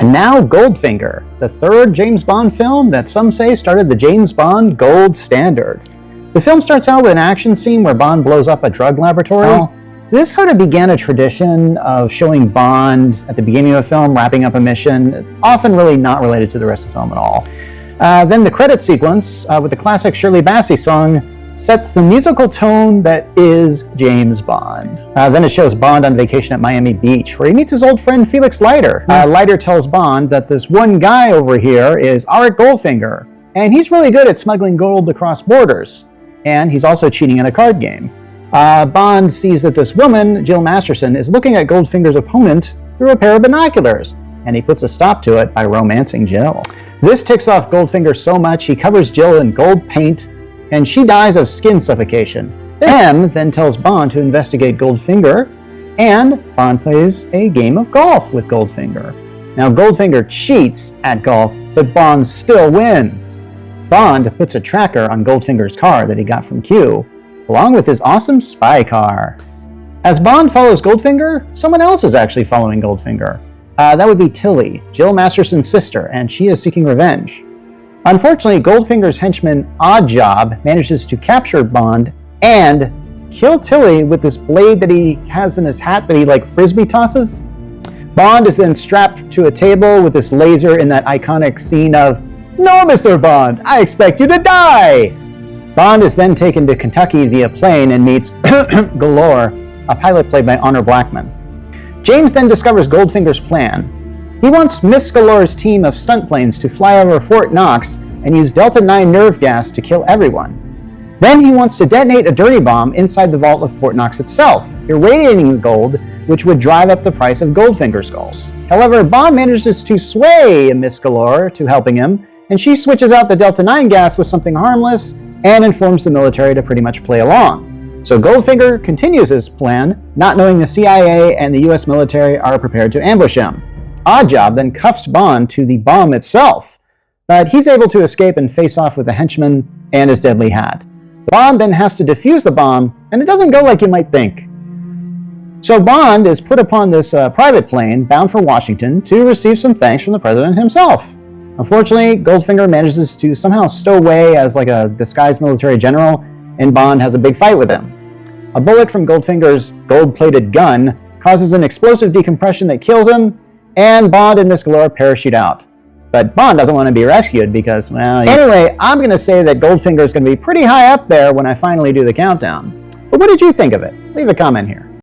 And now Goldfinger, the third James Bond film that some say started the James Bond gold standard. The film starts out with an action scene where Bond blows up a drug laboratory. This sort of began a tradition of showing Bond at the beginning of a film wrapping up a mission, often really not related to the rest of the film at all. Then the credit sequence with the classic Shirley Bassey song sets the musical tone that is James Bond. Then it shows Bond on vacation at Miami Beach, where he meets his old friend Felix Leiter. Leiter tells Bond that this one guy over here is Art Goldfinger, and he's really good at smuggling gold across borders, and he's also cheating in a card game. Bond sees that this woman, Jill Masterson, is looking at Goldfinger's opponent through a pair of binoculars, and he puts a stop to it by romancing Jill. This ticks off Goldfinger so much he covers Jill in gold paint, and she dies of skin suffocation. M then tells Bond to investigate Goldfinger, and Bond plays a game of golf with Goldfinger. Now Goldfinger cheats at golf, but Bond still wins. Bond puts a tracker on Goldfinger's car that he got from Q, along with his awesome spy car. As Bond follows Goldfinger, someone else is actually following Goldfinger. That would be Tilly, Jill Masterson's sister, and she is seeking revenge. Unfortunately, Goldfinger's henchman Oddjob manages to capture Bond and kill Tilly with this blade that he has in his hat that he frisbee tosses. Bond is then strapped to a table with this laser in that iconic scene of, "No, Mr. Bond, I expect you to die!" Bond is then taken to Kentucky via plane and meets Galore, a pilot played by Honor Blackman. James then discovers Goldfinger's plan. He wants Miss Galore's team of stunt planes to fly over Fort Knox and use Delta-9 nerve gas to kill everyone. Then he wants to detonate a dirty bomb inside the vault of Fort Knox itself, irradiating the gold, which would drive up the price of Goldfinger skulls. However, Bond manages to sway Miss Galore to helping him, and she switches out the Delta-9 gas with something harmless and informs the military to pretty much play along. So Goldfinger continues his plan, not knowing the CIA and the US military are prepared to ambush him. Oddjob then cuffs Bond to the bomb itself, but he's able to escape and face off with the henchman and his deadly hat. Bond then has to defuse the bomb, and it doesn't go like you might think. So Bond is put upon this private plane bound for Washington to receive some thanks from the president himself. Unfortunately, Goldfinger manages to somehow stow away as a disguised military general, and Bond has a big fight with him. A bullet from Goldfinger's gold-plated gun causes an explosive decompression that kills him, and Bond and Miss Galore parachute out. But Bond doesn't want to be rescued because, well... Anyway, I'm going to say that Goldfinger is going to be pretty high up there when I finally do the countdown. But what did you think of it? Leave a comment here.